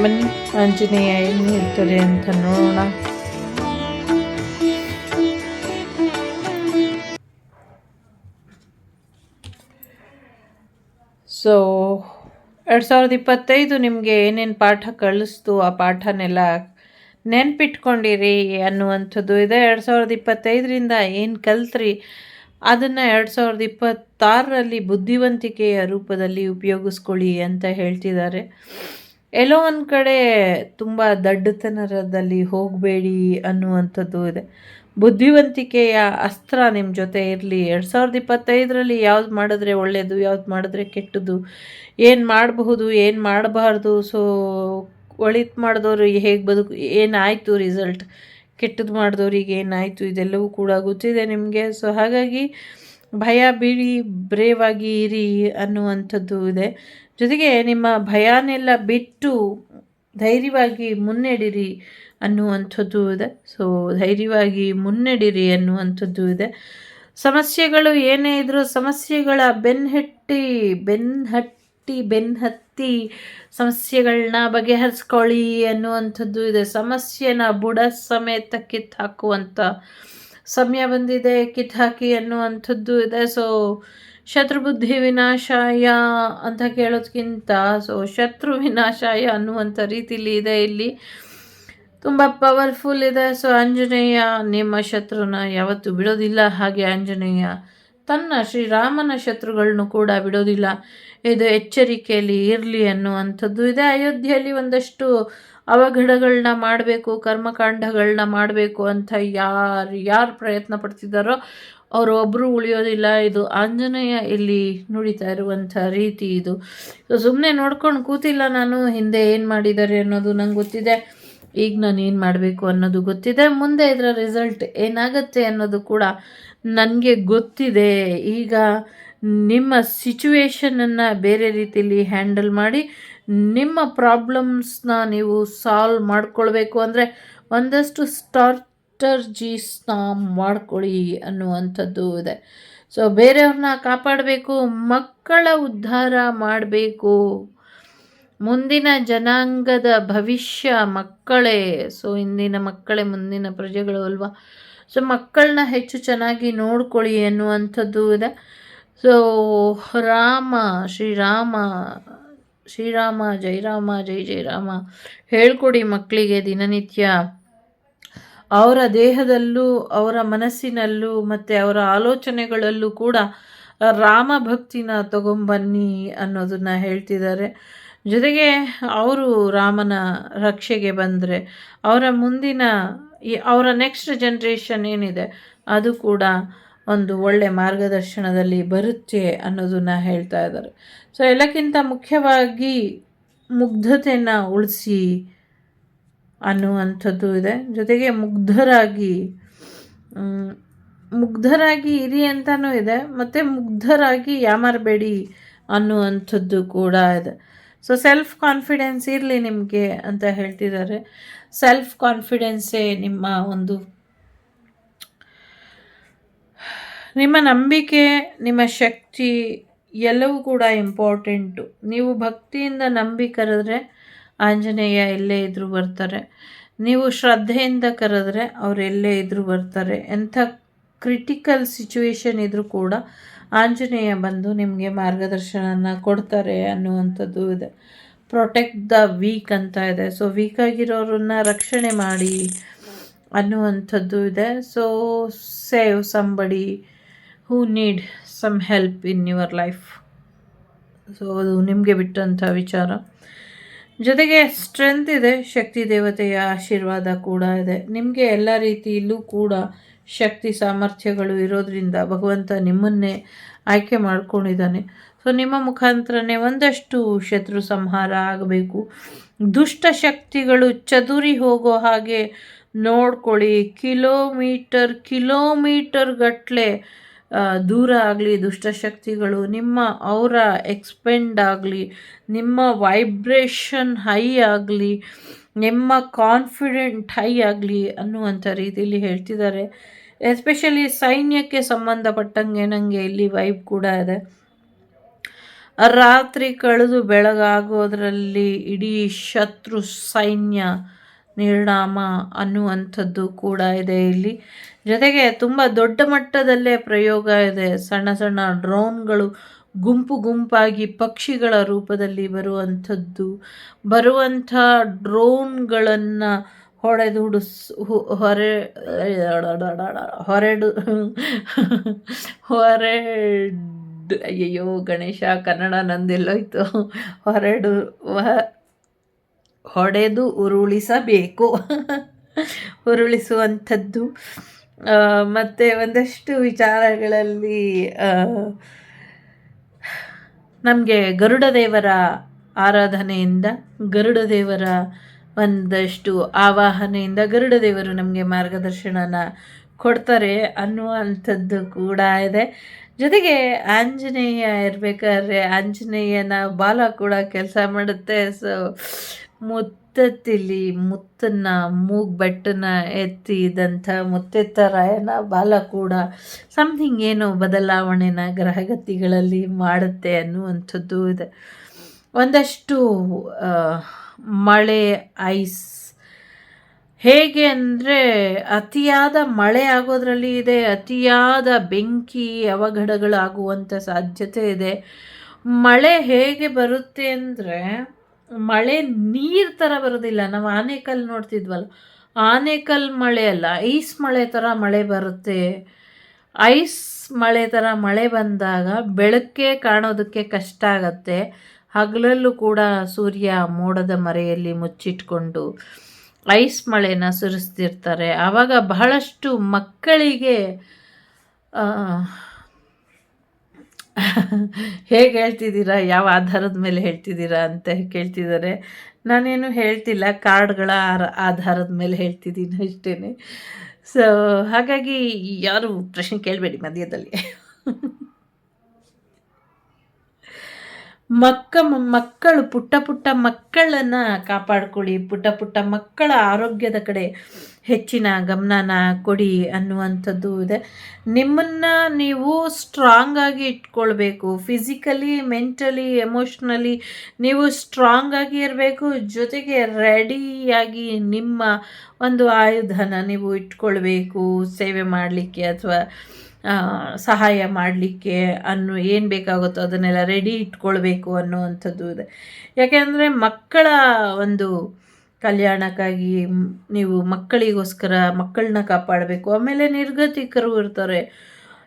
ಬನ್ನಿ ಆಂಜನೇಯ ಏನು ಹೇಳ್ತಾರೆ ಅಂತ ನೋಡೋಣ. ಸೊ 2025 ನಿಮಗೆ ಏನೇನು ಪಾಠ ಕಳಿಸ್ತು ಆ ಪಾಠನೆಲ್ಲ ನೆನ್ಪಿಟ್ಕೊಂಡಿರಿ ಅನ್ನುವಂಥದ್ದು ಇದೆ. 2025ರಿಂದ ಏನು ಕಲ್ತ್ರಿ ಅದನ್ನು 2026ರಲ್ಲಿ ಬುದ್ಧಿವಂತಿಕೆಯ ರೂಪದಲ್ಲಿ ಉಪಯೋಗಿಸ್ಕೊಳ್ಳಿ ಅಂತ ಹೇಳ್ತಿದ್ದಾರೆ. ಎಲ್ಲೋ ಒಂದು ಕಡೆ ತುಂಬ ದಡ್ಡತನದಲ್ಲಿ ಹೋಗಬೇಡಿ ಅನ್ನುವಂಥದ್ದು ಇದೆ. ಬುದ್ಧಿವಂತಿಕೆಯ ಅಸ್ತ್ರ ನಿಮ್ಮ ಜೊತೆ ಇರಲಿ. 2025ರಲ್ಲಿ ಯಾವ್ದು ಮಾಡಿದ್ರೆ ಒಳ್ಳೆಯದು, ಯಾವ್ದು ಮಾಡಿದ್ರೆ ಕೆಟ್ಟದ್ದು, ಏನು ಮಾಡಬಹುದು, ಏನು ಮಾಡಬಾರ್ದು, ಸೊ ಒಳಿತು ಮಾಡಿದವರು ಹೇಗೆ ಏನಾಯಿತು ರಿಸಲ್ಟ್, ಕೆಟ್ಟದ್ದು ಮಾಡಿದವ್ರಿಗೆ ಏನಾಯಿತು, ಇದೆಲ್ಲವೂ ಕೂಡ ಗೊತ್ತಿದೆ ನಿಮಗೆ. ಸೊ ಹಾಗಾಗಿ ಭಯ ಬೀಳಿ ಬ್ರೇವಾಗಿ ಇರಿ ಅನ್ನುವಂಥದ್ದು ಇದೆ. ಜೊತೆಗೆ ನಿಮ್ಮ ಭಯನೆಲ್ಲ ಬಿಟ್ಟು ಧೈರ್ಯವಾಗಿ ಮುನ್ನಡೆಯಿರಿ ಅನ್ನುವಂಥದ್ದು ಇದೆ. ಸೊ ಧೈರ್ಯವಾಗಿ ಮುನ್ನಡೆಯಿರಿ ಅನ್ನುವಂಥದ್ದು ಇದೆ. ಸಮಸ್ಯೆಗಳು ಏನೇ ಇದ್ದರೂ ಸಮಸ್ಯೆಗಳ ಬೆನ್ನಹತ್ತಿ ಸಮಸ್ಯೆಗಳನ್ನ ಬಗೆಹರಿಸ್ಕೊಳ್ಳಿ ಅನ್ನುವಂಥದ್ದು ಇದೆ. ಸಮಸ್ಯೆನ ಬುಡ ಸಮೇತ ಕಿತ್ತಾಕುವಂಥ ಸಮಯ ಬಂದಿದೆ, ಕಿತ್ತಾಕಿ ಅನ್ನುವಂಥದ್ದು ಇದೆ. ಸೊ ಶತ್ರುಬುದ್ಧಿ ವಿನಾಶಾಯ ಅಂತ ಕೇಳೋದಕ್ಕಿಂತ ಶತ್ರು ವಿನಾಶಾಯ ಅನ್ನುವಂಥ ರೀತಿಲಿ ಇದೆ. ಇಲ್ಲಿ ತುಂಬ ಪವರ್ಫುಲ್ ಇದೆ. ಸೊ ಆಂಜನೇಯ ನಿಮ್ಮ ಶತ್ರುನ ಯಾವತ್ತೂ ಬಿಡೋದಿಲ್ಲ. ಹಾಗೆ ಆಂಜನೇಯ ತನ್ನ ಶ್ರೀರಾಮನ ಶತ್ರುಗಳನ್ನು ಕೂಡ ಬಿಡೋದಿಲ್ಲ. ಇದು ಎಚ್ಚರಿಕೆಯಲ್ಲಿ ಇರಲಿ ಅನ್ನುವಂಥದ್ದು ಇದೆ. ಅಯೋಧ್ಯೆಯಲ್ಲಿ ಒಂದಷ್ಟು ಅವಘಡಗಳನ್ನ ಮಾಡಬೇಕು, ಕರ್ಮಕಾಂಡಗಳನ್ನ ಮಾಡಬೇಕು ಅಂತ ಯಾರು ಪ್ರಯತ್ನ ಪಡ್ತಿದ್ದಾರೋ ಅವರು ಒಬ್ಬರು ಉಳಿಯೋದಿಲ್ಲ. ಇದು ಆಂಜನೇಯ ಇಲ್ಲಿ ನುಡಿತಾ ಇರುವಂಥ ರೀತಿ ಇದು. ಸುಮ್ಮನೆ ನೋಡ್ಕೊಂಡು ಕೂತಿಲ್ಲ ನಾನು, ಹಿಂದೆ ಏನು ಮಾಡಿದ್ದಾರೆ ಅನ್ನೋದು ನಂಗೆ ಗೊತ್ತಿದೆ, ಈಗ ನಾನು ಏನು ಮಾಡಬೇಕು ಅನ್ನೋದು ಗೊತ್ತಿದೆ, ಮುಂದೆ ಇದರ ರಿಸಲ್ಟ್ ಏನಾಗುತ್ತೆ ಅನ್ನೋದು ಕೂಡ ನನಗೆ ಗೊತ್ತಿದೆ. ಈಗ ನಿಮ್ಮ ಸಿಚುವೇಶನನ್ನು ಬೇರೆ ರೀತಿಯಲ್ಲಿ ಹ್ಯಾಂಡಲ್ ಮಾಡಿ ನಿಮ್ಮ ಪ್ರಾಬ್ಲಮ್ಸ್ನ ನೀವು ಸಾಲ್ವ್ ಮಾಡ್ಕೊಳ್ಬೇಕು ಅಂದರೆ ಒಂದಷ್ಟು ಸ್ಟ್ರಾಟರ್ಜೀಸ್ನ ಮಾಡ್ಕೊಳ್ಳಿ ಅನ್ನುವಂಥದ್ದು ಇದೆ. ಸೊ ಬೇರೆಯವ್ರನ್ನ ಕಾಪಾಡಬೇಕು, ಮಕ್ಕಳ ಉದ್ಧಾರ ಮಾಡಬೇಕು, ಮುಂದಿನ ಜನಾಂಗದ ಭವಿಷ್ಯ ಮಕ್ಕಳೇ. ಸೊ ಇಂದಿನ ಮಕ್ಕಳೇ ಮುಂದಿನ ಪ್ರಜೆಗಳು ಅಲ್ವಾ. ಸೊ ಮಕ್ಕಳನ್ನ ಹೆಚ್ಚು ಚೆನ್ನಾಗಿ ನೋಡ್ಕೊಳ್ಳಿ ಅನ್ನುವಂಥದ್ದು ಇದೆ. ಸೊ ಶ್ರೀರಾಮ ಜೈ ರಾಮ ಜೈ ಜೈ ರಾಮ ಹೇಳ್ಕೊಡಿ ಮಕ್ಕಳಿಗೆ ದಿನನಿತ್ಯ. ಅವರ ದೇಹದಲ್ಲೂ ಅವರ ಮನಸ್ಸಿನಲ್ಲೂ ಮತ್ತು ಅವರ ಆಲೋಚನೆಗಳಲ್ಲೂ ಕೂಡ ರಾಮ ಭಕ್ತಿನ ತಗೊಂಬನ್ನಿ ಅನ್ನೋದನ್ನು ಹೇಳ್ತಿದ್ದಾರೆ. ಜೊತೆಗೆ ಅವರು ರಾಮನ ರಕ್ಷೆಗೆ ಬಂದರೆ ಅವರ ಮುಂದಿನ ಅವರ ನೆಕ್ಸ್ಟ್ ಜನ್ರೇಷನ್ ಏನಿದೆ ಅದು ಕೂಡ ಒಂದು ಒಳ್ಳೆ ಮಾರ್ಗದರ್ಶನದಲ್ಲಿ ಬರುತ್ತೆ ಅನ್ನೋದನ್ನು ಹೇಳ್ತಾ ಇದ್ದಾರೆ. ಸೊ ಎಲ್ಲಕ್ಕಿಂತ ಮುಖ್ಯವಾಗಿ ಮುಗ್ಧತೆಯನ್ನು ಉಳಿಸಿ ಅನ್ನುವಂಥದ್ದು ಇದೆ. ಜೊತೆಗೆ ಮುಗ್ಧರಾಗಿ ಇರಿ ಅಂತಲೂ ಇದೆ, ಮತ್ತು ಮುಗ್ಧರಾಗಿ ಯಾಮಾರಬೇಡಿ ಅನ್ನುವಂಥದ್ದು ಕೂಡ ಇದೆ. ಸೊ ಸೆಲ್ಫ್ ಕಾನ್ಫಿಡೆನ್ಸ್ ಇರಲಿ ನಿಮಗೆ ಅಂತ ಹೇಳ್ತಿದ್ದಾರೆ. ಸೆಲ್ಫ್ ಕಾನ್ಫಿಡೆನ್ಸೇ ನಿಮ್ಮ ನಂಬಿಕೆ, ನಿಮ್ಮ ಶಕ್ತಿ ಎಲ್ಲವೂ ಕೂಡ ಇಂಪಾರ್ಟೆಂಟು. ನೀವು ಭಕ್ತಿಯಿಂದ ನಂಬಿ ಕರೆದ್ರೆ ಆಂಜನೇಯ ಎಲ್ಲೇ ಇದ್ದರೂ ಬರ್ತಾರೆ. ನೀವು ಶ್ರದ್ಧೆಯಿಂದ ಕರೆದ್ರೆ ಅವ್ರು ಎಲ್ಲೇ ಇದ್ದರೂ ಬರ್ತಾರೆ. ಎಂಥ ಕ್ರಿಟಿಕಲ್ ಸಿಚುವೇಶನ್ ಇದ್ದರೂ ಕೂಡ ಆಂಜನೇಯ ಬಂದು ನಿಮಗೆ ಮಾರ್ಗದರ್ಶನ ಕೊಡ್ತಾರೆ ಅನ್ನುವಂಥದ್ದು ಇದೆ. ಪ್ರೊಟೆಕ್ಟ್ ದ ವೀಕ್ ಅಂತ ಇದೆ. ಸೊ ವೀಕ್ ಆಗಿರೋರನ್ನ ರಕ್ಷಣೆ ಮಾಡಿ ಅನ್ನುವಂಥದ್ದು ಇದೆ. So save somebody who need some help in your life. So ಅದು ನಿಮಗೆ ಬಿಟ್ಟಂಥ ವಿಚಾರ. ಜೊತೆಗೆ ಸ್ಟ್ರೆಂತ್ ಇದೆ, ಶಕ್ತಿ ದೇವತೆಯ ಆಶೀರ್ವಾದ ಕೂಡ ಇದೆ. ನಿಮಗೆ ಎಲ್ಲ ರೀತಿಯಲ್ಲೂ ಕೂಡ ಶಕ್ತಿ ಸಾಮರ್ಥ್ಯಗಳು ಇರೋದ್ರಿಂದ ಭಗವಂತ ನಿಮ್ಮನ್ನೇ ಆಯ್ಕೆ ಮಾಡ್ಕೊಂಡಿದ್ದಾನೆ. ಸೊ ನಿಮ್ಮ ಮುಖಾಂತರನೇ ಒಂದಷ್ಟು ಶತ್ರು ಸಂಹಾರ ಆಗಬೇಕು. ದುಷ್ಟ ಶಕ್ತಿಗಳು ಚದುರಿ ಹೋಗೋ ಹಾಗೆ ನೋಡ್ಕೊಳ್ಳಿ. ಕಿಲೋಮೀಟರ್ ಗಟ್ಟಲೆ ದೂರ ಆಗಲಿ ದುಷ್ಟಶಕ್ತಿಗಳು, ನಿಮ್ಮ ಅವರ ಎಕ್ಸ್ಪೆಂಡ್ ಆಗಲಿ, ನಿಮ್ಮ ವೈಬ್ರೇಷನ್ ಹೈ ಆಗಲಿ, ನಿಮ್ಮ ಕಾನ್ಫಿಡೆಂಟ್ ಹೈ ಆಗಲಿ ಅನ್ನುವಂಥ ರೀತಿಯಲ್ಲಿ ಹೇಳ್ತಿದ್ದಾರೆ. ಎಸ್ಪೆಷಲಿ ಸೈನ್ಯಕ್ಕೆ ಸಂಬಂಧಪಟ್ಟಂಗೆ ನನಗೆ ಇಲ್ಲಿ ವೈಬ್ ಕೂಡ ಇದೆ. ರಾತ್ರಿ ಕಳೆದು ಬೆಳಗಾಗೋದ್ರಲ್ಲಿ ಇಡೀ ಶತ್ರು ಸೈನ್ಯ ನಿರ್ನಾಮ ಅನ್ನುವಂಥದ್ದು ಕೂಡ ಇದೆ ಇಲ್ಲಿ. ಜೊತೆಗೆ ತುಂಬ ದೊಡ್ಡ ಮಟ್ಟದಲ್ಲೇ ಪ್ರಯೋಗ ಇದೆ. ಸಣ್ಣ ಸಣ್ಣ ಡ್ರೋನ್ಗಳು ಗುಂಪು ಗುಂಪಾಗಿ ಪಕ್ಷಿಗಳ ರೂಪದಲ್ಲಿ ಬರುವಂಥ ಡ್ರೋನ್ಗಳನ್ನು ಹೊರೆ ಹೊರೆಡು ಅಯ್ಯಯ್ಯೋ ಗಣೇಶ, ಕನ್ನಡ ನಂದೆಲ್ಲೋಯ್ತು. ಹೊಡೆದು ಉರುಳಿಸಬೇಕು. ಉರುಳಿಸುವಂಥದ್ದು. ಮತ್ತು ಒಂದಷ್ಟು ವಿಚಾರಗಳಲ್ಲಿ ನಮಗೆ ಗರುಡದೇವರ ಆರಾಧನೆಯಿಂದ, ಗರುಡದೇವರ ಒಂದಷ್ಟು ಆವಾಹನೆಯಿಂದ ಗರುಡದೇವರು ನಮಗೆ ಮಾರ್ಗದರ್ಶನನ ಕೊಡ್ತಾರೆ ಅನ್ನುವಂಥದ್ದು ಕೂಡ ಇದೆ. ಜೊತೆಗೆ ಆಂಜನೇಯ ಇರಬೇಕಾದ್ರೆ ಆಂಜನೇಯನ ಬಾಲ ಕೂಡ ಕೆಲಸ ಮಾಡುತ್ತೆ. ಸೊ ಮುತ್ತನ್ನು ಮೂಗ್ಬೆಟ್ಟನ್ನ ಎತ್ತಿದಂಥ ಮುತ್ತೆತ್ತರಾಯನ ಬಾಲ ಕೂಡ ಸಮಥಿಂಗ್ ಏನೋ ಬದಲಾವಣೆನ ಗ್ರಹಗತಿಗಳಲ್ಲಿ ಮಾಡುತ್ತೆ ಅನ್ನುವಂಥದ್ದು ಇದೆ. ಒಂದಷ್ಟು ಮಳೆ, ಐಸ್ ಹೇಗೆ ಅಂದರೆ ಅತಿಯಾದ ಮಳೆ ಆಗೋದ್ರಲ್ಲಿ ಇದೆ, ಅತಿಯಾದ ಬೆಂಕಿ ಅವಘಡಗಳಾಗುವಂಥ ಸಾಧ್ಯತೆ ಇದೆ. ಮಳೆ ಹೇಗೆ ಬರುತ್ತೆ ಅಂದರೆ ಮಳೆ ನೀರು ಥರ ಬರೋದಿಲ್ಲ. ನಾವು ಆನೆಕಲ್ ನೋಡ್ತಿದ್ವಲ್ಲ, ಆನೆಕಲ್ ಮಳೆ ಅಲ್ಲ, ಐಸ್ ಮಳೆ ಥರ ಮಳೆ ಬರುತ್ತೆ. ಐಸ್ ಮಳೆ ಥರ ಮಳೆ ಬಂದಾಗ ಬೆಳಕೆ ಕಾಣೋದಕ್ಕೆ ಕಷ್ಟ ಆಗತ್ತೆ. ಹಗಲಲ್ಲೂ ಕೂಡ ಸೂರ್ಯ ಮೋಡದ ಮರೆಯಲ್ಲಿ ಮುಚ್ಚಿಟ್ಕೊಂಡು ಐಸ್ ಮಳೆನ ಸುರಿಸ್ತಿರ್ತಾರೆ. ಆವಾಗ ಬಹಳಷ್ಟು ಮಕ್ಕಳಿಗೆ ಹೇಗೆ ಹೇಳ್ತಿದ್ದೀರಾ, ಯಾವ ಆಧಾರದ ಮೇಲೆ ಹೇಳ್ತಿದ್ದೀರಾ ಅಂತ ಕೇಳ್ತಿದ್ದಾರೆ. ನಾನೇನು ಹೇಳ್ತಿಲ್ಲ, ಕಾರ್ಡ್ಗಳ ಆಧಾರದ ಮೇಲೆ ಹೇಳ್ತಿದ್ದೀನಿ ಅಷ್ಟೇ. ಸೊ ಹಾಗಾಗಿ ಯಾರು ಪ್ರಶ್ನೆ ಕೇಳಬೇಡಿ ಮಧ್ಯದಲ್ಲಿ. ಮಕ್ಕಳು ಪುಟ್ಟ ಮಕ್ಕಳನ್ನು ಕಾಪಾಡ್ಕೊಳ್ಳಿ, ಪುಟ್ಟ ಮಕ್ಕಳ ಆರೋಗ್ಯದ ಕಡೆ ಹೆಚ್ಚಿನ ಗಮನನ ಕೊಡಿ ಅನ್ನುವಂಥದ್ದು ಇದೆ. ನಿಮ್ಮನ್ನು ನೀವು ಸ್ಟ್ರಾಂಗ್ ಆಗಿ ಇಟ್ಕೊಳ್ಬೇಕು. ಫಿಸಿಕಲಿ, ಮೆಂಟಲಿ, ಎಮೋಷ್ನಲಿ ನೀವು ಸ್ಟ್ರಾಂಗ್ ಆಗಿ ಇರಬೇಕು. ಜೊತೆಗೆ ರೆಡಿಯಾಗಿ ನಿಮ್ಮ ಒಂದು ಆಯುಧನ ನೀವು ಇಟ್ಕೊಳ್ಬೇಕು, ಸೇವೆ ಮಾಡಲಿಕ್ಕೆ ಅಥವಾ ಸಹಾಯ ಮಾಡಲಿಕ್ಕೆ ಏನು ಬೇಕಾಗುತ್ತೋ ಅದನ್ನೆಲ್ಲ ರೆಡಿ ಇಟ್ಕೊಳ್ಬೇಕು ಅನ್ನುವಂಥದ್ದು ಇದೆ. ಯಾಕೆಂದರೆ ಮಕ್ಕಳ ಒಂದು ಕಲ್ಯಾಣಕ್ಕಾಗಿ ನೀವು ಮಕ್ಕಳಿಗೋಸ್ಕರ ಮಕ್ಕಳನ್ನ ಕಾಪಾಡಬೇಕು. ಆಮೇಲೆ ನಿರ್ಗತಿಕರು ಇರ್ತಾರೆ,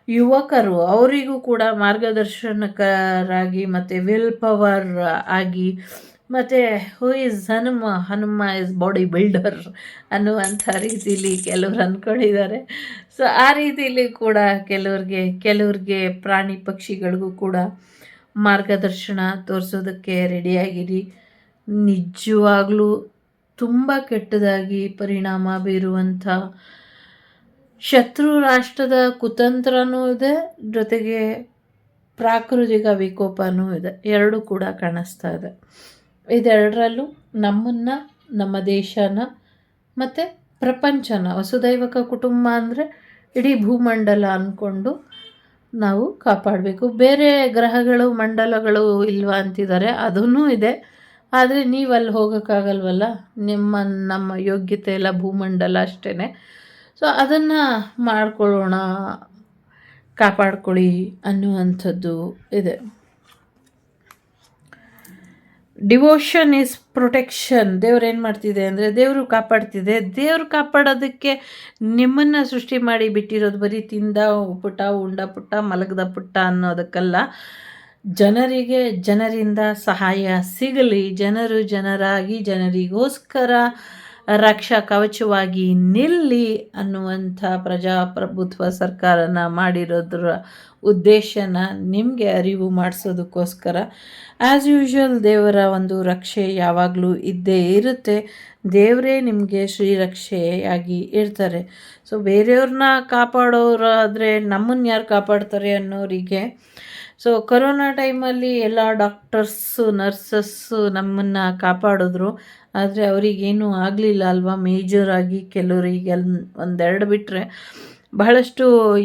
ಯುವಕರು, ಅವರಿಗೂ ಕೂಡ ಮಾರ್ಗದರ್ಶನಕರಾಗಿ ಮತ್ತು ವಿಲ್ ಪವರ್ ಆಗಿ, ಮತ್ತು who is Hanuma is body builder ಅನ್ನುವಂಥ ರೀತಿಯಲ್ಲಿ ಕೆಲವರು ಅಂದ್ಕೊಂಡಿದ್ದಾರೆ. ಸೊ ಆ ರೀತಿಯಲ್ಲಿ ಕೂಡ ಕೆಲವ್ರಿಗೆ ಪ್ರಾಣಿ ಪಕ್ಷಿಗಳಿಗೂ ಕೂಡ ಮಾರ್ಗದರ್ಶನ ತೋರಿಸೋದಕ್ಕೆ ರೆಡಿಯಾಗಿರಿ. ನಿಜವಾಗ್ಲೂ ತುಂಬ ಕೆಟ್ಟದಾಗಿ ಪರಿಣಾಮ ಬೀರುವಂಥ ಶತ್ರು ರಾಷ್ಟ್ರದ ಕುತಂತ್ರನೂ ಇದೆ, ಜೊತೆಗೆ ಪ್ರಾಕೃತಿಕ ವಿಕೋಪನೂ ಇದೆ. ಎರಡೂ ಕೂಡ ಕಾಣಿಸ್ತಾ ಇದೆ. ಇದೆರಡರಲ್ಲೂ ನಮ್ಮನ್ನು, ನಮ್ಮ ದೇಶನ ಮತ್ತು ಪ್ರಪಂಚನ, ವಸುದೈವಕ ಕುಟುಂಬ ಅಂದರೆ ಇಡೀ ಭೂಮಂಡಲ ಅಂದ್ಕೊಂಡು ನಾವು ಕಾಪಾಡಬೇಕು. ಬೇರೆ ಗ್ರಹಗಳು, ಮಂಡಲಗಳು ಇಲ್ವಾ ಅಂತಿದ್ದಾರೆ, ಅದೂ ಇದೆ. ಆದರೆ ನೀವು ಅಲ್ಲಿ ಹೋಗೋಕ್ಕಾಗಲ್ವಲ್ಲ, ನಮ್ಮ ಯೋಗ್ಯತೆ ಎಲ್ಲ ಭೂಮಂಡಲ ಅಷ್ಟೇ. ಸೊ ಅದನ್ನು ಮಾಡ್ಕೊಳ್ಳೋಣ, ಕಾಪಾಡ್ಕೊಳ್ಳಿ ಅನ್ನುವಂಥದ್ದು ಇದೆ. Devotion is protection. ದೇವ್ರು ಏನು ಮಾಡ್ತಿದೆ ಅಂದರೆ, ದೇವರು ಕಾಪಾಡ್ತಿದೆ. ದೇವರು ಕಾಪಾಡೋದಕ್ಕೆ ನಿಮ್ಮನ್ನು ಸೃಷ್ಟಿ ಮಾಡಿ ಬಿಟ್ಟಿರೋದು ಬರೀ ತಿಂದ ಪುಟ್ಟ, ಉಂಡ ಪುಟ್ಟ, ಮಲಗದ ಪುಟ್ಟ ಅನ್ನೋದಕ್ಕಲ್ಲ. ಜನರಿಂದ ಸಹಾಯ ಸಿಗಲಿ, ಜನರಾಗಿ ಜನರಿಗೋಸ್ಕರ ರಕ್ಷಾ ಕವಚವಾಗಿ ನಿಲ್ಲಿ ಅನ್ನುವಂಥ ಪ್ರಜಾಪ್ರಭುತ್ವ ಸರ್ಕಾರನ ಮಾಡಿರೋದ್ರ ಉದ್ದೇಶನ ನಿಮಗೆ ಅರಿವು ಮಾಡಿಸೋದಕ್ಕೋಸ್ಕರ ಆ್ಯಸ್ ಯೂಶ್ವಲ್ ದೇವರ ಒಂದು ರಕ್ಷೆ ಯಾವಾಗಲೂ ಇದ್ದೇ ಇರುತ್ತೆ. ದೇವರೇ ನಿಮಗೆ ಶ್ರೀರಕ್ಷೆಯಾಗಿ ಇರ್ತಾರೆ. ಸೊ ಬೇರೆಯವ್ರನ್ನ ಕಾಪಾಡೋರಾದರೆ ನಮ್ಮನ್ನು ಯಾರು ಕಾಪಾಡ್ತಾರೆ ಅನ್ನೋರಿಗೆ. ಸೊ ಕೊರೋನಾ ಟೈಮಲ್ಲಿ ಎಲ್ಲ ಡಾಕ್ಟರ್ಸು, ನರ್ಸಸ್ಸು ನಮ್ಮನ್ನು ಕಾಪಾಡಿದ್ರು. ಆದರೆ ಅವರಿಗೇನೂ ಆಗಲಿಲ್ಲ ಅಲ್ವಾ, ಮೇಜರಾಗಿ ಕೆಲವರಿಗೆ ಒಂದೆರಡು ಬಿಟ್ಟರೆ ಬಹಳಷ್ಟು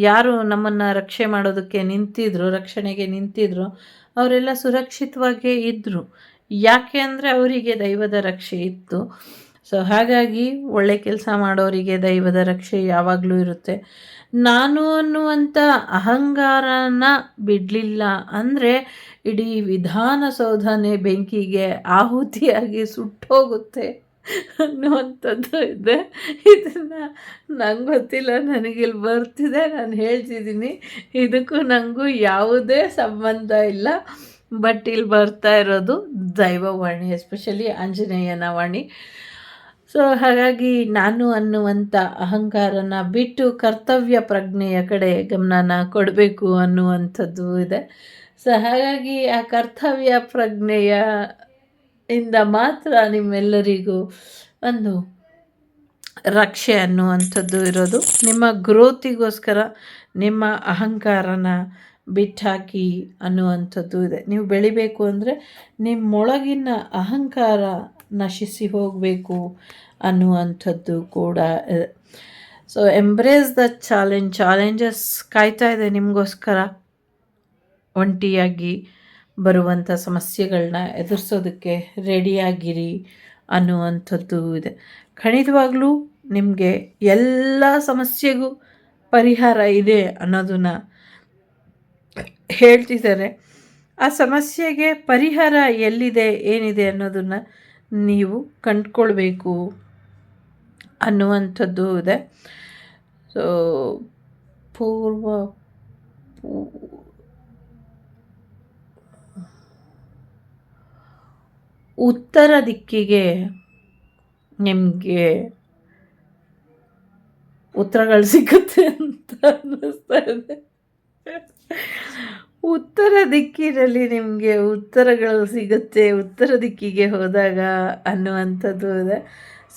ಯಾರು ನಮ್ಮನ್ನು ರಕ್ಷೆ ಮಾಡೋದಕ್ಕೆ ನಿಂತಿದ್ರು, ರಕ್ಷಣೆಗೆ ನಿಂತಿದ್ರು, ಅವರೆಲ್ಲ ಸುರಕ್ಷಿತವಾಗೇ ಇದ್ದರು. ಯಾಕೆ ಅಂದರೆ ಅವರಿಗೆ ದೈವದ ರಕ್ಷೆ ಇತ್ತು. ಸೊ ಹಾಗಾಗಿ ಒಳ್ಳೆ ಕೆಲಸ ಮಾಡೋರಿಗೆ ದೈವದ ರಕ್ಷೆ ಯಾವಾಗಲೂ ಇರುತ್ತೆ. ನಾನು ಅನ್ನುವಂಥ ಅಹಂಕಾರನ ಬಿಡಲಿಲ್ಲ ಅಂದರೆ ಇಡೀ ವಿಧಾನಸೌಧನೇ ಬೆಂಕಿಗೆ ಆಹುತಿಯಾಗಿ ಸುಟ್ಟೋಗುತ್ತೆ ಅನ್ನುವಂಥದ್ದು ಇದೆ. ಇದನ್ನು ನಂಗೆ ಗೊತ್ತಿಲ್ಲ, ನನಗಿಲ್ಲಿ ಬರ್ತಿದೆ, ನಾನು ಹೇಳ್ತಿದ್ದೀನಿ. ಇದಕ್ಕೂ ನನಗೂ ಯಾವುದೇ ಸಂಬಂಧ ಇಲ್ಲ. ಬಟ್ ಇಲ್ಲಿ ಬರ್ತಾ ಇರೋದು ದೈವವಾಣಿ, ಎಸ್ಪೆಷಲಿ ಆಂಜನೇಯನ ವಾಣಿ. ಸೊ ಹಾಗಾಗಿ ನಾನು ಅನ್ನುವಂಥ ಅಹಂಕಾರನ ಬಿಟ್ಟು ಕರ್ತವ್ಯ ಪ್ರಜ್ಞೆಯ ಕಡೆ ಗಮನನ ಕೊಡಬೇಕು ಅನ್ನುವಂಥದ್ದು ಇದೆ. ಸೊ ಹಾಗಾಗಿ ಆ ಕರ್ತವ್ಯ ಪ್ರಜ್ಞೆಯ ಇಂದ ಮಾತ್ರ ನಿಮ್ಮೆಲ್ಲರಿಗೂ ಒಂದು ರಕ್ಷೆ ಅನ್ನುವಂಥದ್ದು ಇರೋದು. ನಿಮ್ಮ ಗ್ರೋತಿಗೋಸ್ಕರ ನಿಮ್ಮ ಅಹಂಕಾರನ ಬಿಟ್ಟಾಕಿ ಅನ್ನುವಂಥದ್ದು ಇದೆ. ನೀವು ಬೆಳಿಬೇಕು ಅಂದರೆ ನಿಮ್ಮೊಳಗಿನ ಅಹಂಕಾರ ನಶಿಸಿ ಹೋಗಬೇಕು ಅನ್ನುವಂಥದ್ದು ಕೂಡ ಇದೆ. ಸೊ ಎಂಬ್ರೇಸ್ ದ ಚಾಲೆಂಜಸ್ ಕಾಯ್ತಾ ಇದೆ ನಿಮಗೋಸ್ಕರ. ಒಂಟಿಯಾಗಿ ಬರುವಂಥ ಸಮಸ್ಯೆಗಳನ್ನ ಎದುರಿಸೋದಕ್ಕೆ ರೆಡಿಯಾಗಿರಿ ಅನ್ನುವಂಥದ್ದು ಇದೆ. ಖಂಡಿತವಾಗ್ಲೂ ನಿಮಗೆ ಎಲ್ಲ ಸಮಸ್ಯೆಗೂ ಪರಿಹಾರ ಇದೆ ಅನ್ನೋದನ್ನು ಹೇಳ್ತಿದ್ದಾರೆ. ಆ ಸಮಸ್ಯೆಗೆ ಪರಿಹಾರ ಎಲ್ಲಿದೆ, ಏನಿದೆ ಅನ್ನೋದನ್ನು ನೀವು ಕಂಡುಕೊಳ್ಬೇಕು ಅನ್ನುವಂಥದ್ದು ಇದೆ. ಸೊ ಉತ್ತರ ದಿಕ್ಕಿಗೆ ನಿಮಗೆ ಉತ್ತರಗಳು ಸಿಗುತ್ತೆ ಅಂತ ಅನ್ನಿಸ್ತಾ ಇದೆ. ಉತ್ತರ ದಿಕ್ಕಿನಲ್ಲಿ ನಿಮಗೆ ಉತ್ತರಗಳು ಸಿಗುತ್ತೆ ಉತ್ತರ ದಿಕ್ಕಿಗೆ ಹೋದಾಗ ಅನ್ನುವಂಥದ್ದು ಇದೆ.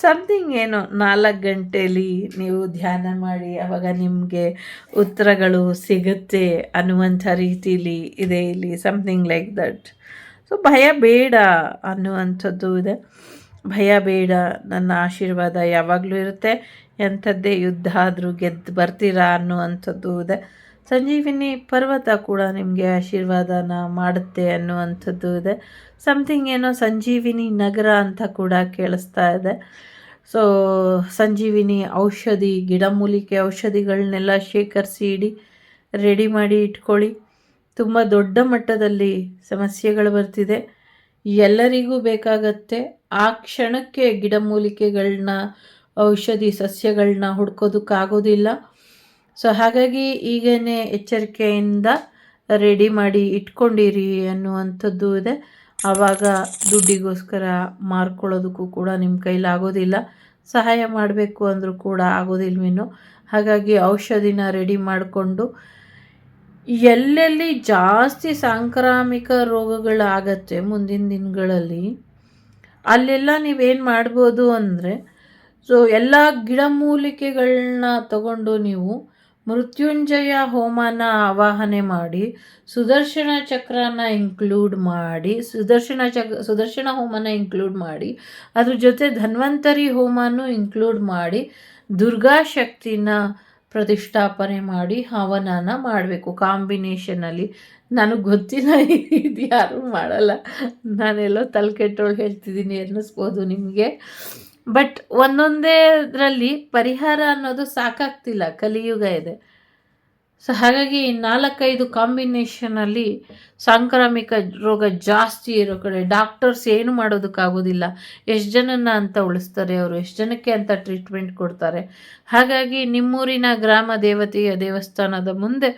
ಸಮಥಿಂಗ್ ಏನೋ 4 ಗಂಟೆಯಲ್ಲಿ ನೀವು ಧ್ಯಾನ ಮಾಡಿ ಆವಾಗ ನಿಮಗೆ ಉತ್ತರಗಳು ಸಿಗುತ್ತೆ ಅನ್ನುವಂಥ ರೀತಿಲಿ ಇದೆ ಇಲ್ಲಿ, ಸಮಥಿಂಗ್ ಲೈಕ್ ದಟ್. ಸೊ ಭಯ ಬೇಡ ಅನ್ನುವಂಥದ್ದು ಇದೆ. ಭಯ ಬೇಡ, ನನ್ನ ಆಶೀರ್ವಾದ ಯಾವಾಗಲೂ ಇರುತ್ತೆ, ಎಂಥದ್ದೇ ಯುದ್ಧ ಆದರೂ ಗೆದ್ದು ಬರ್ತೀರಾ ಅನ್ನುವಂಥದ್ದು ಇದೆ. ಸಂಜೀವಿನಿ ಪರ್ವತ ಕೂಡ ನಿಮಗೆ ಆಶೀರ್ವಾದನ ಮಾಡುತ್ತೆ ಅನ್ನುವಂಥದ್ದು ಇದೆ. ಸಮಥಿಂಗ್ ಏನೋ ಸಂಜೀವಿನಿ ನಗರ ಅಂತ ಕೂಡ ಕೇಳಿಸ್ತಾ ಇದೆ. ಸೊ ಸಂಜೀವಿನಿ ಔಷಧಿ, ಗಿಡಮೂಲಿಕೆ ಔಷಧಿಗಳನ್ನೆಲ್ಲ ಶೇಖರಿಸಿ ಇಡಿ, ರೆಡಿ ಮಾಡಿ ಇಟ್ಕೊಳ್ಳಿ. ತುಂಬ ದೊಡ್ಡ ಮಟ್ಟದಲ್ಲಿ ಸಮಸ್ಯೆಗಳು ಬರ್ತಿದೆ, ಎಲ್ಲರಿಗೂ ಬೇಕಾಗತ್ತೆ. ಆ ಕ್ಷಣಕ್ಕೆ ಗಿಡಮೂಲಿಕೆಗಳನ್ನ, ಔಷಧಿ ಸಸ್ಯಗಳನ್ನ ಹುಡ್ಕೋದಕ್ಕಾಗೋದಿಲ್ಲ. ಸೊ ಹಾಗಾಗಿ ಈಗೇ ಎಚ್ಚರಿಕೆಯಿಂದ ರೆಡಿ ಮಾಡಿ ಇಟ್ಕೊಂಡಿರಿ ಅನ್ನುವಂಥದ್ದು ಇದೆ. ಆವಾಗ ದುಡ್ಡಿಗೋಸ್ಕರ ಮಾರ್ಕೊಳ್ಳೋದಕ್ಕೂ ಕೂಡ ನಿಮ್ಮ ಕೈಲಾಗೋದಿಲ್ಲ, ಸಹಾಯ ಮಾಡಬೇಕು ಅಂದರೂ ಕೂಡ ಆಗೋದಿಲ್ವೇನೋ. ಹಾಗಾಗಿ ಔಷಧಿನ ರೆಡಿ ಮಾಡಿಕೊಂಡು, ಎಲ್ಲೆಲ್ಲಿ ಜಾಸ್ತಿ ಸಾಂಕ್ರಾಮಿಕ ರೋಗಗಳಾಗತ್ತೆ ಮುಂದಿನ ದಿನಗಳಲ್ಲಿ ಅಲ್ಲೆಲ್ಲ ನೀವೇನು ಮಾಡ್ಬೋದು ಅಂದರೆ, ಸೊ ಎಲ್ಲ ಗಿಡಮೂಲಿಕೆಗಳನ್ನ ತಗೊಂಡು ನೀವು ಮೃತ್ಯುಂಜಯ ಹೋಮನ ಆವಾಹನೆ ಮಾಡಿ, ಸುದರ್ಶನ ಚಕ್ರನ ಇಂಕ್ಲೂಡ್ ಮಾಡಿ, ಸುದರ್ಶನ ಹೋಮನ ಇಂಕ್ಲೂಡ್ ಮಾಡಿ, ಅದ್ರ ಜೊತೆ ಧನ್ವಂತರಿ ಹೋಮನೂ ಇಂಕ್ಲೂಡ್ ಮಾಡಿ, ದುರ್ಗಾ ಶಕ್ತಿನ ಪ್ರತಿಷ್ಠಾಪನೆ ಮಾಡಿ ಹವನನ ಮಾಡಬೇಕು ಕಾಂಬಿನೇಷನಲ್ಲಿ. ನನಗೆ ಗೊತ್ತಿಲ್ಲ, ಇದು ಯಾರೂ ಮಾಡಲ್ಲ, ನಾನೆಲ್ಲೋ ತಲೆ ಕೆಟ್ಟೋಳು ಹೇಳ್ತಿದ್ದೀನಿ ಅನ್ನಿಸ್ಬೋದು ನಿಮಗೆ. ಬಟ್ ಒಂದೊಂದೇದ್ರಲ್ಲಿ ಪರಿಹಾರ ಅನ್ನೋದು ಸಾಕಾಗ್ತಿಲ್ಲ, ಕಲಿಯುಗ ಇದೆ. ಸೊ ಹಾಗಾಗಿ 4-5 ಕಾಂಬಿನೇಷನಲ್ಲಿ ಸಾಂಕ್ರಾಮಿಕ ರೋಗ ಜಾಸ್ತಿ ಇರೋ ಕಡೆ ಡಾಕ್ಟರ್ಸ್ ಏನು ಮಾಡೋದಕ್ಕಾಗೋದಿಲ್ಲ. ಎಷ್ಟು ಜನನ ಅಂತ ಉಳಿಸ್ತಾರೆ ಅವರು, ಎಷ್ಟು ಜನಕ್ಕೆ ಅಂತ ಟ್ರೀಟ್ಮೆಂಟ್ ಕೊಡ್ತಾರೆ. ಹಾಗಾಗಿ ನಿಮ್ಮೂರಿನ ಗ್ರಾಮ ದೇವತೆಯ ದೇವಸ್ಥಾನದ ಮುಂದೆ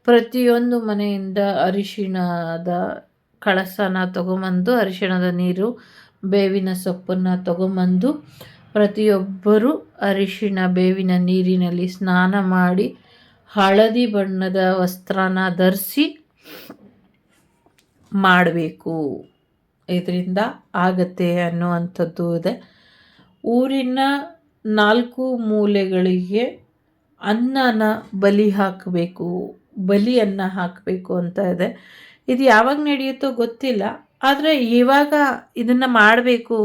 ಪ್ರತಿಯೊಂದು ಮನೆಯಿಂದ ಅರಿಶಿಣದ ಕಳಸನ ತೊಗೊಂಬಂದು, ಅರಿಶಿಣದ ನೀರು, ಬೇವಿನ ಸೊಪ್ಪನ್ನು ತೊಗೊಂಬಂದು ಪ್ರತಿಯೊಬ್ಬರು ಅರಿಶಿಣ ಬೇವಿನ ನೀರಿನಲ್ಲಿ ಸ್ನಾನ ಮಾಡಿ, ಹಳದಿ ಬಣ್ಣದ ವಸ್ತ್ರನ ಧರಿಸಿ ಮಾಡಬೇಕು. ಇದರಿಂದ ಆಗತ್ತೆ ಅನ್ನುವಂಥದ್ದು ಇದೆ. ಊರಿನ 4 ಮೂಲೆಗಳಿಗೆ ಅನ್ನನ ಬಲಿಯನ್ನು ಹಾಕಬೇಕು ಅಂತ ಇದೆ. ಇದು ಯಾವಾಗ ನಡೆಯುತ್ತೋ ಗೊತ್ತಿಲ್ಲ, ಆದರೆ ಇವಾಗ ಇದನ್ನು ಮಾಡಬೇಕು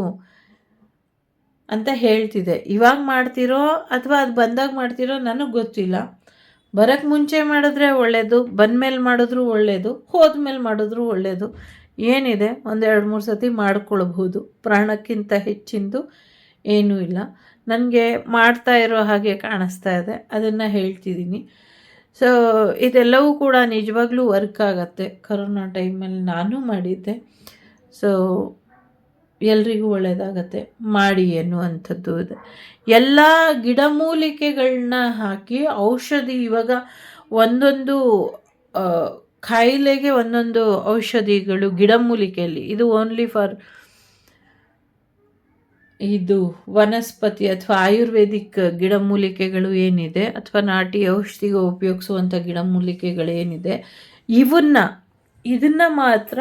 ಅಂತ ಹೇಳ್ತಿದೆ. ಇವಾಗ ಮಾಡ್ತಿರೋ ಅಥವಾ ಅದು ಬಂದಾಗ ಮಾಡ್ತಿರೋ ನನಗೆ ಗೊತ್ತಿಲ್ಲ. ಬರೋಕ್ಕೆ ಮುಂಚೆ ಮಾಡಿದ್ರೆ ಒಳ್ಳೆಯದು, ಬಂದಮೇಲೆ ಮಾಡಿದ್ರೂ ಒಳ್ಳೆಯದು, ಹೋದ್ಮೇಲೆ ಮಾಡಿದ್ರೂ ಒಳ್ಳೆಯದು. ಏನಿದೆ, ಒಂದು 2-3 ಸತಿ ಮಾಡ್ಕೊಳ್ಬಹುದು. ಪ್ರಾಣಕ್ಕಿಂತ ಹೆಚ್ಚಿಂದು ಏನೂ ಇಲ್ಲ. ನನಗೆ ಮಾಡ್ತಾ ಇರೋ ಹಾಗೆ ಕಾಣಿಸ್ತಾ ಇದೆ, ಅದನ್ನು ಹೇಳ್ತಿದ್ದೀನಿ. ಸೊ ಇದೆಲ್ಲವೂ ಕೂಡ ನಿಜವಾಗ್ಲೂ ವರ್ಕ್ ಆಗುತ್ತೆ. ಕರೋನಾ ಟೈಮಲ್ಲಿ ನಾನು ಮಾಡಿದ್ದೆ. ಸೊ ಎಲ್ರಿಗೂ ಒಳ್ಳೆಯದಾಗತ್ತೆ, ಮಾಡಿ ಎನ್ನುವಂಥದ್ದು ಇದೆ. ಎಲ್ಲ ಗಿಡಮೂಲಿಕೆಗಳನ್ನ ಹಾಕಿ ಔಷಧಿ, ಇವಾಗ ಒಂದೊಂದು ಕಾಯಿಲೆಗೆ ಒಂದೊಂದು ಔಷಧಿಗಳು ಗಿಡಮೂಲಿಕೆಯಲ್ಲಿ. ಇದು ಓನ್ಲಿ ಫಾರ್ ಇದು ವನಸ್ಪತಿ ಅಥವಾ ಆಯುರ್ವೇದಿಕ್ ಗಿಡಮೂಲಿಕೆಗಳು ಏನಿದೆ, ಅಥವಾ ನಾಟಿ ಔಷಧಿಗೆ ಉಪಯೋಗಿಸುವಂಥ ಗಿಡಮೂಲಿಕೆಗಳೇನಿದೆ, ಇದನ್ನು ಮಾತ್ರ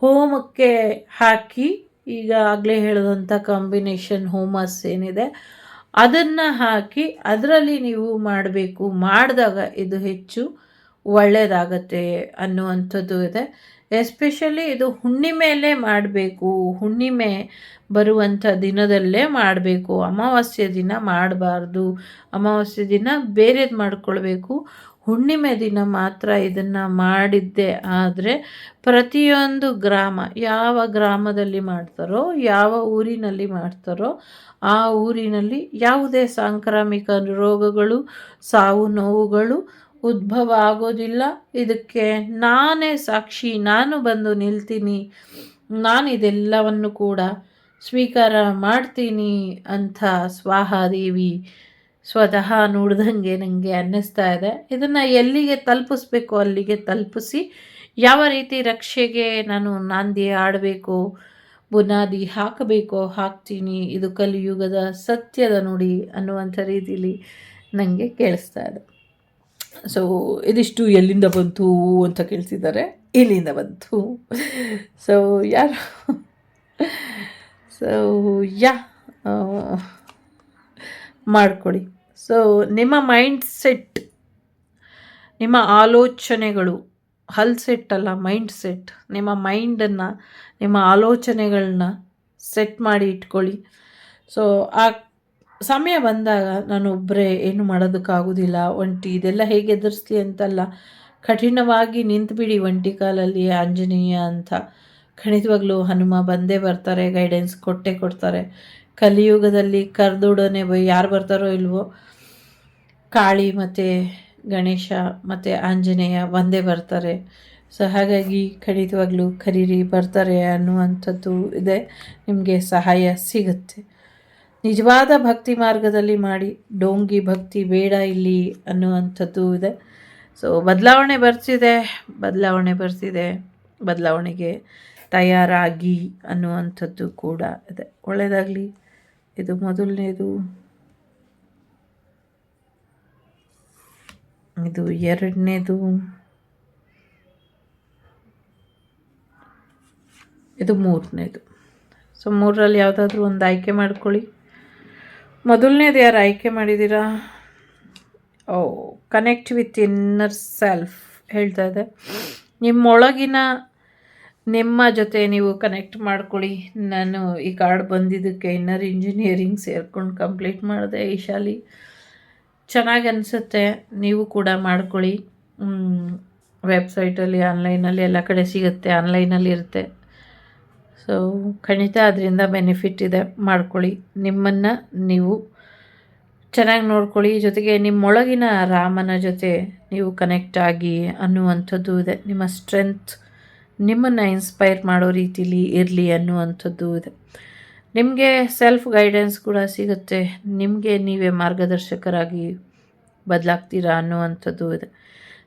ಹೋಮಕ್ಕೆ ಹಾಕಿ, ಈಗ ಆಗಲೇ ಹೇಳಿದಂಥ ಕಾಂಬಿನೇಷನ್ ಹೋಮಸ್ ಏನಿದೆ ಅದನ್ನು ಹಾಕಿ ಅದರಲ್ಲಿ ನೀವು ಮಾಡಬೇಕು. ಮಾಡಿದಾಗ ಇದು ಹೆಚ್ಚು ಒಳ್ಳೆಯದಾಗತ್ತೆ ಅನ್ನುವಂಥದ್ದು ಇದೆ. ಎಸ್ಪೆಷಲಿ ಇದು ಹುಣ್ಣಿಮೆಯಲ್ಲೇ ಮಾಡಬೇಕು, ಹುಣ್ಣಿಮೆ ಬರುವಂಥ ದಿನದಲ್ಲೇ ಮಾಡಬೇಕು. ಅಮಾವಾಸ್ಯೆ ದಿನ ಮಾಡಬಾರ್ದು, ಅಮಾವಾಸ್ಯೆ ದಿನ ಬೇರೆದು ಮಾಡ್ಕೊಳ್ಬೇಕು. ಹುಣ್ಣಿಮೆ ದಿನ ಮಾತ್ರ ಇದನ್ನು ಮಾಡಿದ್ದೆ ಆದರೆ ಪ್ರತಿಯೊಂದು ಗ್ರಾಮ, ಯಾವ ಗ್ರಾಮದಲ್ಲಿ ಮಾಡ್ತಾರೋ, ಯಾವ ಊರಿನಲ್ಲಿ ಮಾಡ್ತಾರೋ ಆ ಊರಿನಲ್ಲಿ ಯಾವುದೇ ಸಾಂಕ್ರಾಮಿಕ ರೋಗಗಳು, ಸಾವು ನೋವುಗಳು ಉದ್ಭವ ಆಗೋದಿಲ್ಲ. ಇದಕ್ಕೆ ನಾನೇ ಸಾಕ್ಷಿ, ನಾನು ಬಂದು ನಿಲ್ತೀನಿ, ನಾನು ಇದೆಲ್ಲವನ್ನು ಕೂಡ ಸ್ವೀಕಾರ ಮಾಡ್ತೀನಿ ಅಂತ ಸ್ವಾಹಾದೇವಿ ಸ್ವತಃ ನುಡ್ದಂಗೆ ನನಗೆ ಅನ್ನಿಸ್ತಾ ಇದೆ. ಇದನ್ನು ಎಲ್ಲಿಗೆ ತಲುಪಿಸ್ಬೇಕು ಅಲ್ಲಿಗೆ ತಲುಪಿಸಿ, ಯಾವ ರೀತಿ ರಕ್ಷೆಗೆ ನಾನು ನಾಂದಿ ಆಡಬೇಕು, ಬುನಾದಿ ಹಾಕಬೇಕೋ ಹಾಕ್ತೀನಿ. ಇದು ಕಲಿಯುಗದ ಸತ್ಯದ ನುಡಿ ಅನ್ನುವಂಥ ರೀತಿಯಲ್ಲಿ ನನಗೆ ಕೇಳಿಸ್ತಾ ಇದೆ. ಸೊ ಇದಿಷ್ಟು ಎಲ್ಲಿಂದ ಬಂತು ಅಂತ ಕೇಳ್ತಿದ್ದಾರೆ. ಇಲ್ಲಿಂದ ಬಂತು. ಸೊ ಯಾರು ಮಾಡಿಕೊಡಿ. ಸೊ ನಿಮ್ಮ ಮೈಂಡ್ ಸೆಟ್, ನಿಮ್ಮ ಆಲೋಚನೆಗಳು, ಸೆಟ್ ಅಲ್ಲ, ಮೈಂಡ್ ಸೆಟ್, ನಿಮ್ಮ ಮೈಂಡನ್ನು, ನಿಮ್ಮ ಆಲೋಚನೆಗಳನ್ನ ಸೆಟ್ ಮಾಡಿ ಇಟ್ಕೊಳ್ಳಿ. ಸೊ ಆ ಸಮಯ ಬಂದಾಗ ನಾನೊಬ್ಬರೇ ಏನು ಮಾಡೋದಕ್ಕಾಗೋದಿಲ್ಲ, ಒಂಟಿ ಇದೆಲ್ಲ ಹೇಗೆ ಎದುರಿಸ್ಲಿ ಅಂತಲ್ಲ, ಕಠಿಣವಾಗಿ ನಿಂತುಬಿಡಿ ಒಂಟಿ ಕಾಲಲ್ಲಿ ಆಂಜನೇಯ ಅಂತ. ಖಂಡಿತವಾಗ್ಲೂ ಹನುಮ ಬಂದೇ ಬರ್ತಾರೆ, ಗೈಡೆನ್ಸ್ ಕೊಟ್ಟೇ ಕೊಡ್ತಾರೆ. ಕಲಿಯುಗದಲ್ಲಿ ಕರ್ದೊಡನೆ ಯಾರು ಬರ್ತಾರೋ ಇಲ್ವೋ, ಕಾಳಿ ಮತ್ತು ಗಣೇಶ ಮತ್ತು ಆಂಜನೇಯ ಒಂದೇ ಬರ್ತಾರೆ. ಸೊ ಹಾಗಾಗಿ ಖಂಡಿತವಾಗ್ಲೂ ಕರೀರಿ, ಬರ್ತಾರೆ ಅನ್ನುವಂಥದ್ದು ಇದೆ. ನಿಮಗೆ ಸಹಾಯ ಸಿಗುತ್ತೆ. ನಿಜವಾದ ಭಕ್ತಿ ಮಾರ್ಗದಲ್ಲಿ ಮಾಡಿ, ಡೋಂಗಿ ಭಕ್ತಿ ಬೇಡ ಇಲ್ಲಿ ಅನ್ನುವಂಥದ್ದು ಇದೆ. ಸೊ ಬದಲಾವಣೆ ಬರ್ತಿದೆ, ಬದಲಾವಣೆಗೆ ತಯಾರಾಗಿ ಅನ್ನುವಂಥದ್ದು ಕೂಡ ಇದೆ. ಒಳ್ಳೆಯದಾಗಲಿ. ಇದು ಮೊದಲನೇದು, ಇದು ಎರಡನೇದು, ಇದು ಮೂರನೇದು. ಸೊ ಮೂರರಲ್ಲಿ ಯಾವುದಾದ್ರೂ ಒಂದು ಆಯ್ಕೆ ಮಾಡ್ಕೊಳ್ಳಿ. ಮೊದಲನೇದು ಯಾರು ಆಯ್ಕೆ ಮಾಡಿದ್ದೀರಾ? ಕನೆಕ್ಟ್ ವಿತ್ ಇನ್ನರ್ ಸೆಲ್ಫ್ ಹೇಳ್ತಾ ಇದೆ. ನಿಮ್ಮೊಳಗಿನ ನಿಮ್ಮ ಜೊತೆ ನೀವು ಕನೆಕ್ಟ್ ಮಾಡ್ಕೊಳ್ಳಿ. ನಾನು ಈ ಕಾರ್ಡ್ ಬಂದಿದ್ದಕ್ಕೆ ಇನ್ನರ್ ಇಂಜಿನಿಯರಿಂಗ್ ಸೇರ್ಕೊಂಡು ಕಂಪ್ಲೀಟ್ ಮಾಡಿದೆ ಈ ಶಾಲೆ. ಚೆನ್ನಾಗಿ ಅನಿಸುತ್ತೆ, ನೀವು ಕೂಡ ಮಾಡ್ಕೊಳ್ಳಿ. ವೆಬ್ಸೈಟಲ್ಲಿ, ಆನ್ಲೈನಲ್ಲಿ ಎಲ್ಲ ಕಡೆ ಸಿಗುತ್ತೆ, ಆನ್ಲೈನಲ್ಲಿ ಇರುತ್ತೆ. ಸೊ ಖಂಡಿತ ಅದರಿಂದ ಬೆನಿಫಿಟ್ ಇದೆ, ಮಾಡ್ಕೊಳ್ಳಿ. ನಿಮ್ಮನ್ನು ನೀವು ಚೆನ್ನಾಗಿ ನೋಡ್ಕೊಳ್ಳಿ. ಜೊತೆಗೆ ನಿಮ್ಮೊಳಗಿನ ರಾಮನ ಜೊತೆ ನೀವು ಕನೆಕ್ಟ್ ಆಗಿ ಅನ್ನುವಂಥದ್ದು ಇದೆ. ನಿಮ್ಮ ಸ್ಟ್ರೆಂತ್ ನಿಮ್ಮನ್ನು ಇನ್ಸ್ಪೈರ್ ಮಾಡೋ ರೀತಿಲಿ ಇರಲಿ ಅನ್ನುವಂಥದ್ದು ಇದೆ. ನಿಮಗೆ ಸೆಲ್ಫ್ ಗೈಡೆನ್ಸ್ ಕೂಡ ಸಿಗುತ್ತೆ, ನಿಮಗೆ ನೀವೇ ಮಾರ್ಗದರ್ಶಕರಾಗಿ ಬದಲಾಗ್ತೀರಾ ಅನ್ನುವಂಥದ್ದು ಇದೆ.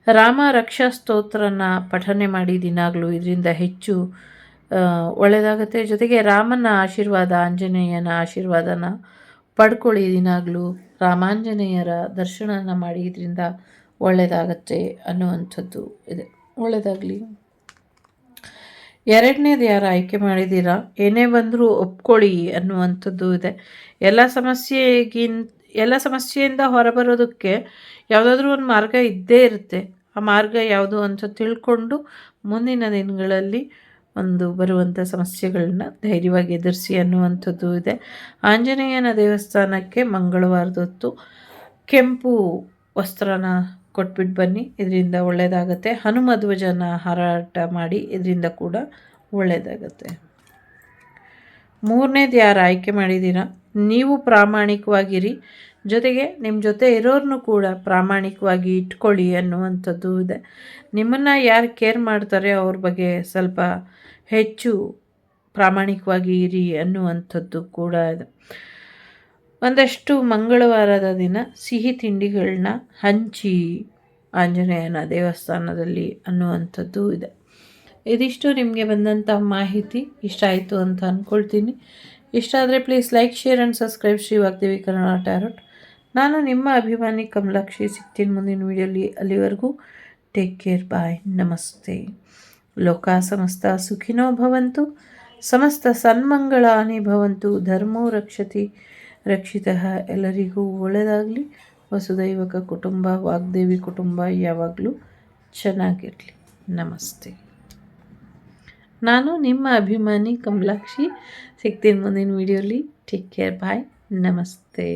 ರಾಮ ರಕ್ಷಾ ಸ್ತೋತ್ರನ ಪಠನೆ ಮಾಡಿ ದಿನಾಗಲೂ, ಇದರಿಂದ ಹೆಚ್ಚು ಒಳ್ಳೆಯದಾಗುತ್ತೆ. ಜೊತೆಗೆ ರಾಮನ ಆಶೀರ್ವಾದ, ಆಂಜನೇಯನ ಆಶೀರ್ವಾದನ ಪಡ್ಕೊಳ್ಳಿ ದಿನಾಗಲೂ. ರಾಮಾಂಜನೇಯರ ದರ್ಶನನ ಮಾಡಿ, ಇದರಿಂದ ಒಳ್ಳೆಯದಾಗತ್ತೆ ಅನ್ನುವಂಥದ್ದು ಇದೆ. ಒಳ್ಳೆಯದಾಗಲಿ. ಎರಡನೇದು ಯಾರು ಆಯ್ಕೆ ಮಾಡಿದ್ದೀರಾ? ಏನೇ ಬಂದರೂ ಒಪ್ಕೊಳ್ಳಿ ಅನ್ನುವಂಥದ್ದು ಇದೆ. ಎಲ್ಲ ಸಮಸ್ಯೆಯಿಂದ ಹೊರಬರೋದಕ್ಕೆ ಯಾವುದಾದ್ರೂ ಒಂದು ಮಾರ್ಗ ಇದ್ದೇ ಇರುತ್ತೆ. ಆ ಮಾರ್ಗ ಯಾವುದು ಅಂತ ತಿಳ್ಕೊಂಡು ಮುಂದಿನ ದಿನಗಳಲ್ಲಿ ಬರುವಂಥ ಸಮಸ್ಯೆಗಳನ್ನ ಧೈರ್ಯವಾಗಿ ಎದುರಿಸಿ ಅನ್ನುವಂಥದ್ದು ಇದೆ. ಆಂಜನೇಯನ ದೇವಸ್ಥಾನಕ್ಕೆ ಮಂಗಳವಾರದೊತ್ತು ಕೆಂಪು ವಸ್ತ್ರನ ಕೊಟ್ಬಿಟ್ಟು ಬನ್ನಿ, ಇದರಿಂದ ಒಳ್ಳೆಯದಾಗತ್ತೆ. ಹನುಮ ಧ್ವಜನ ಹಾರಾಟ ಮಾಡಿ, ಇದರಿಂದ ಕೂಡ ಒಳ್ಳೆಯದಾಗತ್ತೆ. ಮೂರನೇದು ಯಾರು ಆಯ್ಕೆ ಮಾಡಿದ್ದೀರಾ, ನೀವು ಪ್ರಾಮಾಣಿಕವಾಗಿರಿ, ಜೊತೆಗೆ ನಿಮ್ಮ ಜೊತೆ ಇರೋರನ್ನು ಕೂಡ ಪ್ರಾಮಾಣಿಕವಾಗಿ ಇಟ್ಕೊಳ್ಳಿ ಅನ್ನುವಂಥದ್ದು ಇದೆ. ನಿಮ್ಮನ್ನು ಯಾರು ಕೇರ್ ಮಾಡ್ತಾರೆ ಅವ್ರ ಬಗ್ಗೆ ಸ್ವಲ್ಪ ಹೆಚ್ಚು ಪ್ರಾಮಾಣಿಕವಾಗಿ ಇರಿ ಅನ್ನುವಂಥದ್ದು ಕೂಡ ಇದೆ. ಒಂದಷ್ಟು ಮಂಗಳವಾರದ ದಿನ ಸಿಹಿ ತಿಂಡಿಗಳನ್ನ ಹಂಚಿ ಆಂಜನೇಯನ ದೇವಸ್ಥಾನದಲ್ಲಿ ಅನ್ನುವಂಥದ್ದು ಇದೆ. ಇದಿಷ್ಟು ನಿಮಗೆ ಬಂದಂಥ ಮಾಹಿತಿ ಇಷ್ಟ ಆಯಿತು ಅಂತ ಅಂದ್ಕೊಳ್ತೀನಿ. ಇಷ್ಟ ಆದರೆ please like, share and subscribe Shri Vagdevi Kannada tarot. ನಾನು ನಿಮ್ಮ ಅಭಿಮಾನಿ ಕಮಲಾಕ್ಷಿ. ಸಿಗ್ತೀನಿ ಮುಂದಿನ ವಿಡಿಯೋಲಿ. ಅಲ್ಲಿವರೆಗೂ ಟೇಕ್ ಕೇರ್, ಬಾಯ್, ನಮಸ್ತೆ. ಲೋಕ ಸಮಸ್ತ ಸುಖಿನೋ ಭವಂತು, ಸಮಸ್ತ ಸನ್ಮಂಗಳಾನಿ ಭವಂತು, ಧರ್ಮೋ ರಕ್ಷತಿ ರಕ್ಷಿತಃ. ಎಲ್ಲರಿಗೂ ಒಳ್ಳೆಯದಾಗಲಿ. ವಸುದೈವಕ ಕುಟುಂಬ, ವಾಗ್ದೇವಿ ಕುಟುಂಬ ಯಾವಾಗಲೂ ಚೆನ್ನಾಗಿರಲಿ. ನಮಸ್ತೆ. ನಾನು ನಿಮ್ಮ ಅಭಿಮಾನಿ ಕಮಲಾಕ್ಷಿ. ಸಿಗ್ತೀನಿ ಮುಂದಿನ ವಿಡಿಯೋಲಿ. ಟೇಕ್ ಕೇರ್, ಬಾಯ್, ನಮಸ್ತೆ.